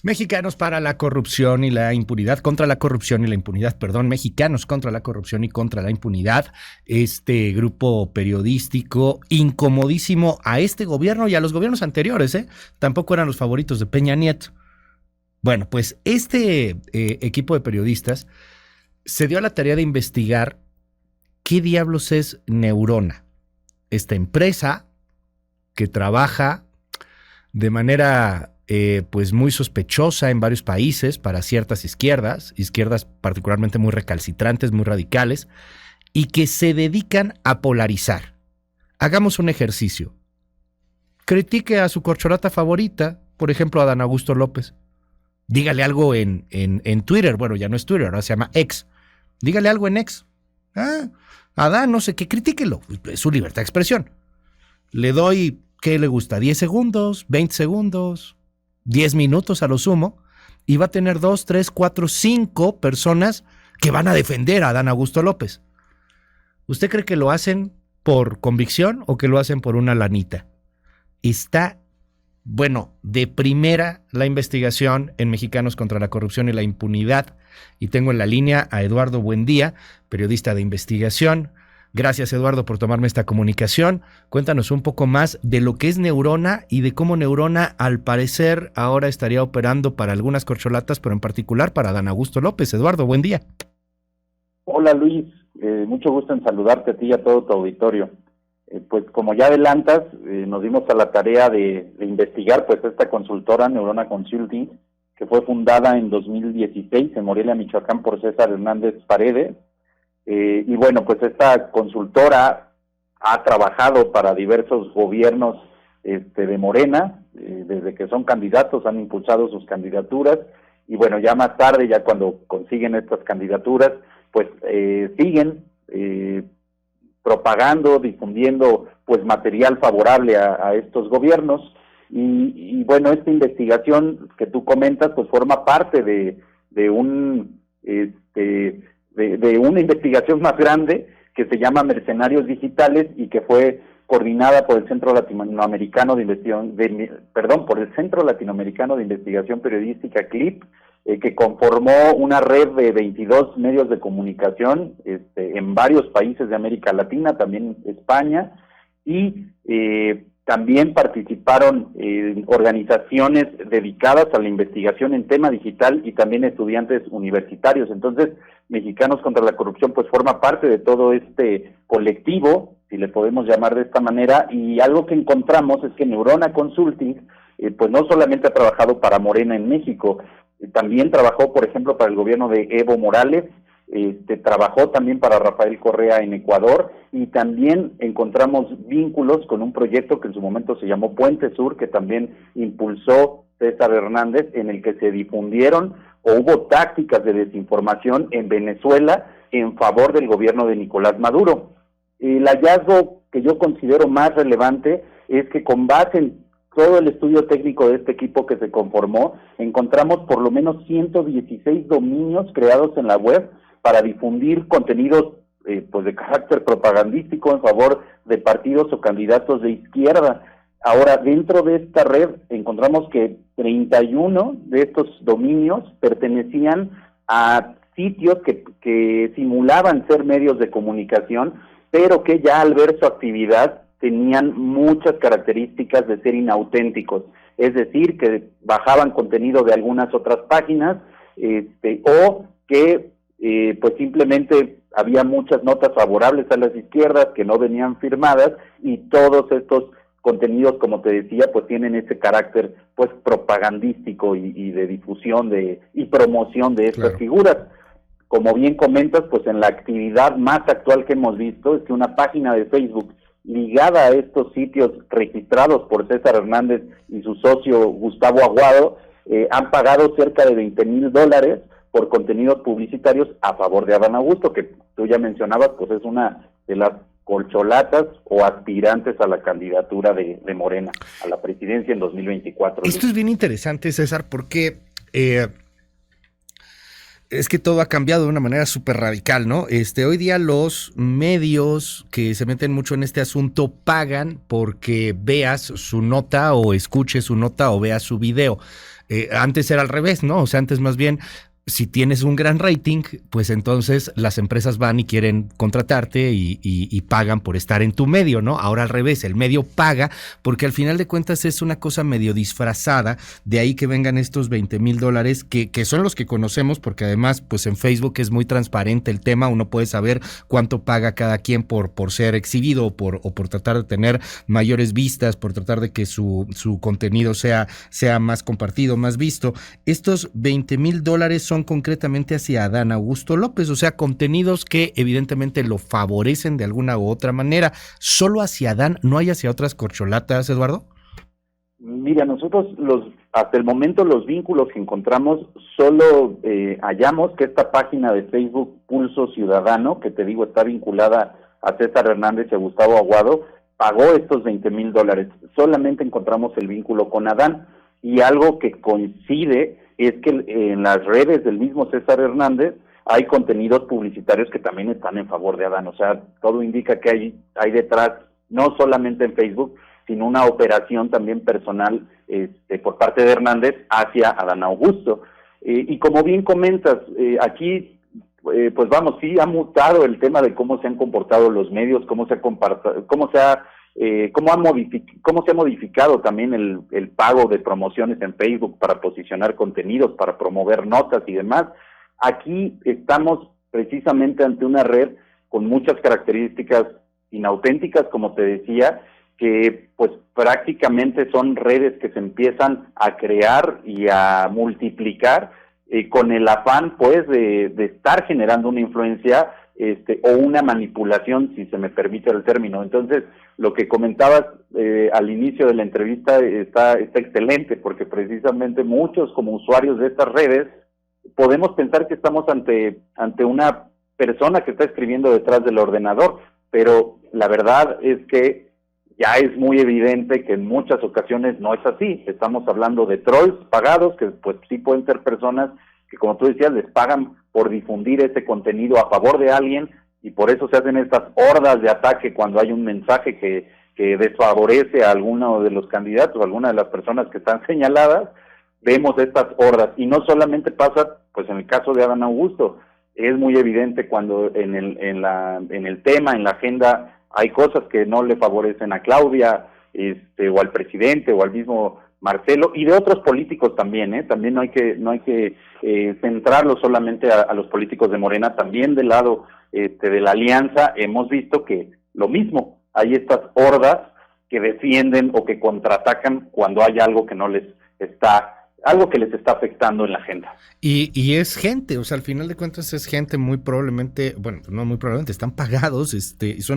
Mexicanos para la corrupción y la impunidad, contra la corrupción y la impunidad, perdón, Mexicanos contra la corrupción y contra la impunidad, este grupo periodístico incomodísimo a este gobierno y a los gobiernos anteriores, tampoco eran los favoritos de Peña Nieto. Bueno, pues este equipo de periodistas se dio a la tarea de investigar qué diablos es Neurona, esta empresa que trabaja de manera pues muy sospechosa en varios países para ciertas izquierdas particularmente muy recalcitrantes, muy radicales, y que se dedican a polarizar. Hagamos un ejercicio. Critique a su corcholata favorita, por ejemplo a Dan Augusto López. Dígale algo en Twitter, bueno, ya no es Twitter, ahora se llama X. Dígale algo en X. Adán, no sé qué, critíquelo. Es su libertad de expresión. Le doy, ¿qué le gusta? 10 segundos, 20 segundos, 10 minutos a lo sumo, y va a tener 2, 3, 4, 5 personas que van a defender a Adán Augusto López. ¿Usted cree que lo hacen por convicción o que lo hacen por una lanita? Está, bueno, de primera la investigación en Mexicanos contra la corrupción y la impunidad, y tengo en la línea a Eduardo Buendía, periodista de investigación. Gracias, Eduardo, por tomarme esta comunicación. Cuéntanos un poco más de lo que es Neurona y de cómo Neurona, al parecer, ahora estaría operando para algunas corcholatas, pero en particular para Dan Augusto López. Eduardo, buen día. Hola, Luis. Mucho gusto en saludarte a ti y a todo tu auditorio. Pues como ya adelantas, nos dimos a la tarea de investigar pues esta consultora, Neurona Consulting, que fue fundada en 2016 en Morelia, Michoacán, por César Hernández Paredes. Y bueno, pues esta consultora ha trabajado para diversos gobiernos de Morena, desde que son candidatos han impulsado sus candidaturas, y bueno, ya más tarde, ya cuando consiguen estas candidaturas, pues siguen propagando, difundiendo pues material favorable a estos gobiernos, y bueno, esta investigación que tú comentas pues forma parte de una investigación más grande que se llama Mercenarios Digitales y que fue coordinada por el Centro Latinoamericano de Investigación Periodística, CLIP, que conformó una red de 22 medios de comunicación en varios países de América Latina, también España, y también participaron organizaciones dedicadas a la investigación en tema digital y también estudiantes universitarios. Entonces, Mexicanos contra la Corrupción pues forma parte de todo este colectivo, si le podemos llamar de esta manera, y algo que encontramos es que Neurona Consulting pues no solamente ha trabajado para Morena en México, también trabajó, por ejemplo, para el gobierno de Evo Morales, trabajó también para Rafael Correa en Ecuador, y también encontramos vínculos con un proyecto que en su momento se llamó Puente Sur, que también impulsó César Hernández, en el que se difundieron o hubo tácticas de desinformación en Venezuela en favor del gobierno de Nicolás Maduro. El hallazgo que yo considero más relevante es que con base en todo el estudio técnico de este equipo que se conformó, encontramos por lo menos 116 dominios creados en la web para difundir contenidos pues de carácter propagandístico en favor de partidos o candidatos de izquierda. Ahora, dentro de esta red encontramos que 31 de estos dominios pertenecían a sitios que simulaban ser medios de comunicación, pero que ya al ver su actividad tenían muchas características de ser inauténticos, es decir, que bajaban contenido de algunas otras páginas, o que pues simplemente había muchas notas favorables a las izquierdas que no venían firmadas, y todos estos contenidos, como te decía, pues tienen ese carácter pues propagandístico y de difusión y promoción de estas figuras. Como bien comentas, pues en la actividad más actual que hemos visto es que una página de Facebook ligada a estos sitios registrados por César Hernández y su socio Gustavo Aguado han pagado cerca de $20,000 por contenidos publicitarios a favor de Adán Augusto, que tú ya mencionabas, pues es una de las corcholatas o aspirantes a la candidatura de Morena a la presidencia en 2024. Esto es bien interesante, César, porque es que todo ha cambiado de una manera súper radical, ¿no? Hoy día los medios que se meten mucho en este asunto pagan porque veas su nota o escuches su nota o veas su video. Antes era al revés, ¿no? O sea, antes más bien, si tienes un gran rating, pues entonces las empresas van y quieren contratarte y pagan por estar en tu medio, ¿no? Ahora al revés, el medio paga, porque al final de cuentas es una cosa medio disfrazada, de ahí que vengan estos $20,000 que son los que conocemos, porque además, pues en Facebook es muy transparente el tema, uno puede saber cuánto paga cada quien por ser exhibido o por tratar de tener mayores vistas, por tratar de que su contenido sea más compartido, más visto. Estos $20,000 son concretamente hacia Adán Augusto López, o sea, contenidos que evidentemente lo favorecen de alguna u otra manera. Solo hacia Adán, ¿no hay hacia otras corcholatas, Eduardo? Mira, nosotros hasta el momento los vínculos que encontramos solo hallamos que esta página de Facebook Pulso Ciudadano, que te digo está vinculada a César Hernández y a Gustavo Aguado, pagó estos $20,000. Solamente encontramos el vínculo con Adán, y algo que coincide es que en las redes del mismo César Hernández hay contenidos publicitarios que también están en favor de Adán. O sea, todo indica que hay detrás, no solamente en Facebook, sino una operación también personal por parte de Hernández hacia Adán Augusto. Y como bien comentas, aquí, pues vamos, sí ha mutado el tema de cómo se han comportado los medios, cómo se ha modificado también el pago de promociones en Facebook para posicionar contenidos, para promover notas y demás. Aquí estamos precisamente ante una red con muchas características inauténticas, como te decía, que pues prácticamente son redes que se empiezan a crear y a multiplicar con el afán pues de estar generando una influencia o una manipulación, si se me permite el término. Entonces, lo que comentabas al inicio de la entrevista está excelente, porque precisamente muchos como usuarios de estas redes podemos pensar que estamos ante una persona que está escribiendo detrás del ordenador, pero la verdad es que ya es muy evidente que en muchas ocasiones no es así. Estamos hablando de trolls pagados, que pues sí pueden ser personas que, como tú decías, les pagan por difundir ese contenido a favor de alguien, y por eso se hacen estas hordas de ataque cuando hay un mensaje que desfavorece a alguno de los candidatos, a alguna de las personas que están señaladas. Vemos estas hordas, y no solamente pasa pues en el caso de Adán Augusto, es muy evidente cuando en el tema, en la agenda, hay cosas que no le favorecen a Claudia, o al presidente, o al mismo Marcelo, y de otros políticos también, también no hay que centrarlo solamente a los políticos de Morena. También del lado de la alianza hemos visto que lo mismo, hay estas hordas que defienden o que contraatacan cuando hay algo que les está afectando en la agenda. Y es gente, o sea, al final de cuentas es gente muy probablemente, bueno, no muy probablemente, están pagados,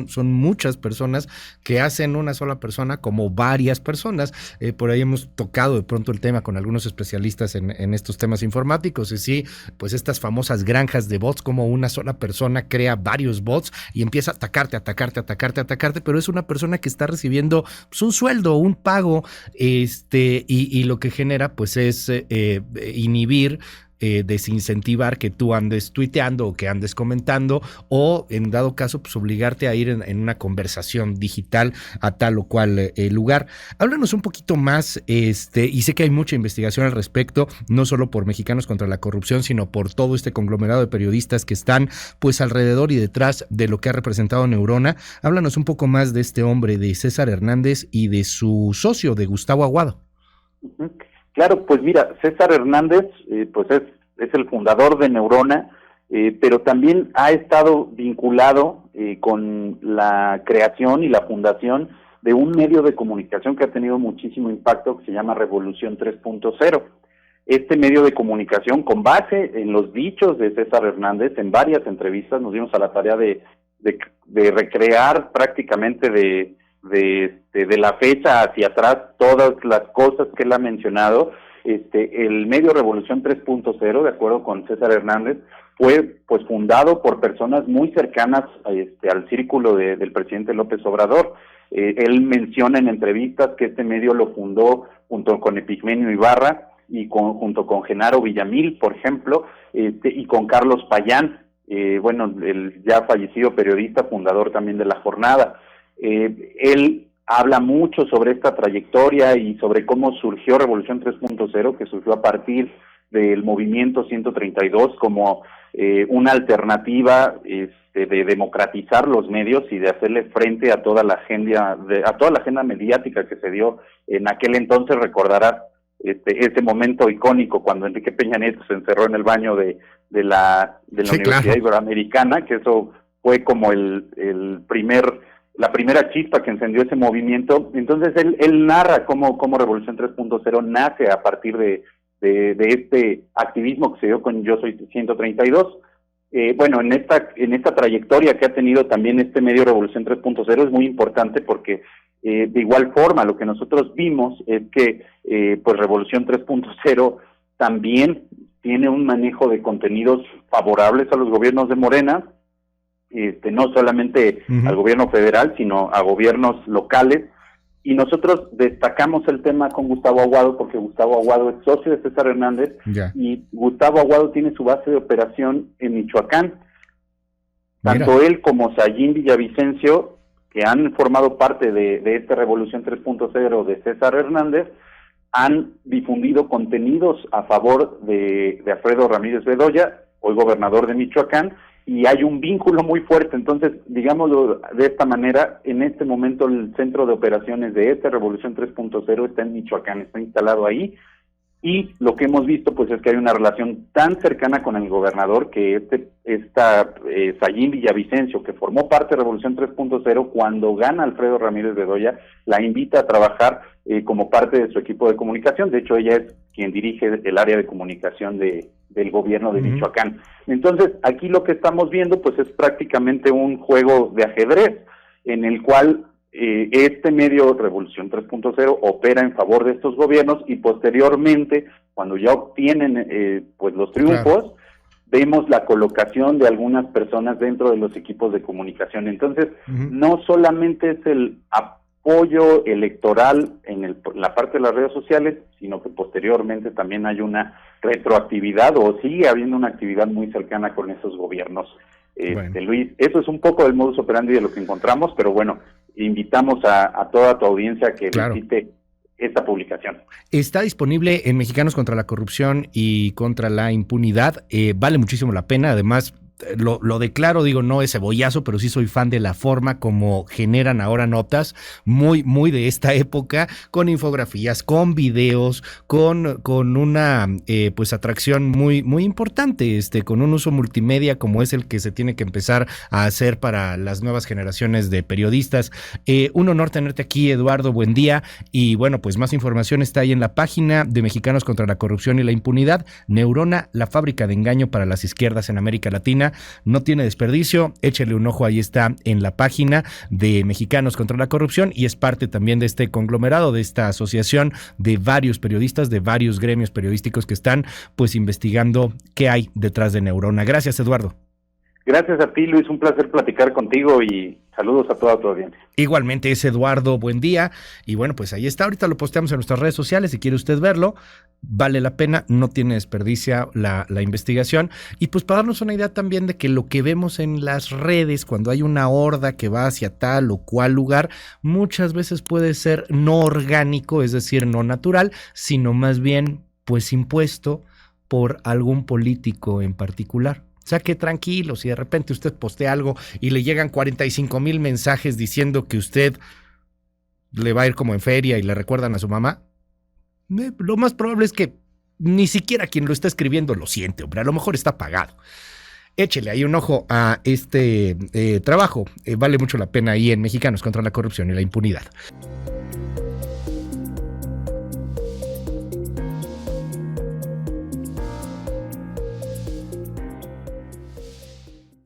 son muchas personas que hacen una sola persona como varias personas. Por ahí hemos tocado de pronto el tema con algunos especialistas en estos temas informáticos, y sí, pues estas famosas granjas de bots, como una sola persona crea varios bots y empieza a atacarte, pero es una persona que está recibiendo pues, un sueldo, un pago, y lo que genera pues es inhibir, desincentivar que tú andes tuiteando o que andes comentando, o en dado caso pues obligarte a ir en una conversación digital a tal o cual lugar. Háblanos un poquito más, y sé que hay mucha investigación al respecto, no solo por Mexicanos contra la Corrupción, sino por todo este conglomerado de periodistas que están pues alrededor y detrás de lo que ha representado Neurona. Háblanos un poco más de este hombre, de César Hernández, y de su socio, de Gustavo Aguado. Uh-huh. Claro, pues mira, César Hernández pues es el fundador de Neurona, pero también ha estado vinculado con la creación y la fundación de un medio de comunicación que ha tenido muchísimo impacto, que se llama Revolución 3.0. Este medio de comunicación, con base en los dichos de César Hernández, en varias entrevistas nos dimos a la tarea de recrear prácticamente de la fecha hacia atrás todas las cosas que él ha mencionado. El medio Revolución 3.0, de acuerdo con César Hernández, fue pues fundado por personas muy cercanas al círculo del presidente López Obrador. Él menciona en entrevistas que este medio lo fundó junto con Epigmenio Ibarra y junto con Genaro Villamil, por ejemplo, y con Carlos Payán, el ya fallecido periodista, fundador también de La Jornada. Él habla mucho sobre esta trayectoria y sobre cómo surgió Revolución 3.0, que surgió a partir del movimiento 132 como una alternativa de democratizar los medios y de hacerle frente a toda la agenda mediática que se dio en aquel entonces. Recordarás ese momento icónico cuando Enrique Peña Nieto se encerró en el baño de la Universidad Iberoamericana, que eso fue como la primera chispa que encendió ese movimiento. Entonces él narra cómo Revolución 3.0 nace a partir de este activismo que se dio con Yo Soy 132. Bueno, en esta trayectoria que ha tenido también este medio Revolución 3.0 es muy importante porque de igual forma lo que nosotros vimos es que pues Revolución 3.0 también tiene un manejo de contenidos favorables a los gobiernos de Morena, no solamente al gobierno federal, sino a gobiernos locales. Y nosotros destacamos el tema con Gustavo Aguado porque Gustavo Aguado es socio de César Hernández y Gustavo Aguado tiene su base de operación en Michoacán. Tanto él como Sayín Villavicencio, que han formado parte de esta Revolución 3.0 de César Hernández, han difundido contenidos a favor de Alfredo Ramírez Bedoya, hoy gobernador de Michoacán, y hay un vínculo muy fuerte. Entonces, digámoslo de esta manera, en este momento el centro de operaciones de esta Revolución 3.0 está en Michoacán, está instalado ahí, y lo que hemos visto pues es que hay una relación tan cercana con el gobernador que Sayín Villavicencio, que formó parte de Revolución 3.0, cuando gana Alfredo Ramírez Bedoya, la invita a trabajar como parte de su equipo de comunicación. De hecho, ella es quien dirige el área de comunicación del gobierno de Michoacán. Entonces, aquí lo que estamos viendo pues es prácticamente un juego de ajedrez en el cual este medio Revolución 3.0 opera en favor de estos gobiernos y posteriormente, cuando ya obtienen pues los triunfos, vemos la colocación de algunas personas dentro de los equipos de comunicación. Entonces, no solamente es el apoyo electoral en la parte de las redes sociales, sino que posteriormente también hay una retroactividad o sigue habiendo una actividad muy cercana con esos gobiernos. Luis, eso es un poco del modus operandi de lo que encontramos, pero bueno, invitamos a toda tu audiencia que visite esta publicación. Está disponible en Mexicanos contra la Corrupción y contra la Impunidad. Vale muchísimo la pena. Además, lo declaro, digo, no es cebollazo, pero sí soy fan de la forma como generan ahora notas, muy, muy de esta época, con infografías, con videos, con una pues atracción muy, muy importante, con un uso multimedia como es el que se tiene que empezar a hacer para las nuevas generaciones de periodistas. Un honor tenerte aquí, Eduardo, buen día. Y bueno, pues más información está ahí en la página de Mexicanos contra la Corrupción y la Impunidad. Neurona, la fábrica de engaño para las izquierdas en América Latina. No tiene desperdicio, échale un ojo, ahí está en la página de Mexicanos contra la Corrupción y es parte también de este conglomerado, de esta asociación de varios periodistas, de varios gremios periodísticos que están pues investigando qué hay detrás de Neurona. Gracias, Eduardo. Gracias a ti, Luis, un placer platicar contigo y saludos a toda tu audiencia. Igualmente es Eduardo, buen día. Y bueno, pues ahí está, ahorita lo posteamos en nuestras redes sociales, si quiere usted verlo, vale la pena, no tiene desperdicio la investigación. Y pues para darnos una idea también de que lo que vemos en las redes, cuando hay una horda que va hacia tal o cual lugar, muchas veces puede ser no orgánico, es decir, no natural, sino más bien pues impuesto por algún político en particular. O sea, que tranquilo, si de repente usted postea algo y le llegan 45,000 mensajes diciendo que usted le va a ir como en feria y le recuerdan a su mamá, lo más probable es que ni siquiera quien lo está escribiendo lo siente, hombre, a lo mejor está pagado. Échele ahí un ojo a este trabajo, vale mucho la pena ahí en Mexicanos contra la Corrupción y la Impunidad.